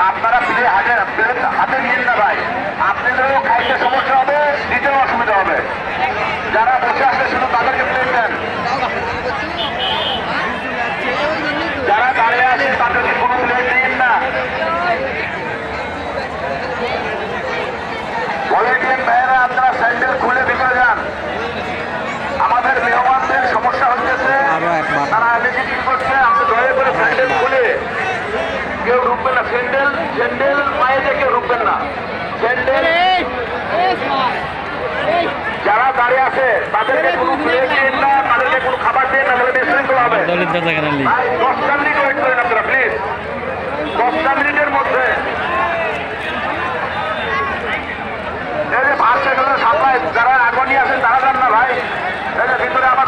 আপনারা প্লেট হাতে নিন না ভাই, আপনাদেরও খাইতে সমস্যা হবে, দিতেও অসুবিধা হবে। যারা বসে আসলে শুধু তাদেরকে প্লেট দেন, যারা দাঁড়িয়ে আছে তাদেরকে কোনো প্লেট দিন না। ভলেন্টিয়ার ভাইয়েরা আপনারা স্যান্ডেল খুলে ভিতরে যান। আমাদের মেহমানদের সমস্যা হচ্ছে, তারা এলিজিটি করছে, আপনি দয়া করে স্যান্ডেল খুলে কেউ ঢুকবেন না। স্যান্ডেল পায়ে দিয়ে কেউ ঢুকবেন না। স্যান্ডেল যারা দাঁড়িয়ে আছে তাদেরকে কোনো প্লেট দিন না, তাদেরকে কোনো খাবার দিন না, তাহলে বিশৃঙ্খল হবে। 10 মিনিট ওয়েট করেন আপনারা প্লিজ। 10 মিনিটের মধ্যে এই যে ফার্স্ট সেকেন্ডের সামলায় যারা আগুন নিয়ে আসেন তারা যান না ভাই, এই যে ভিতরে আবার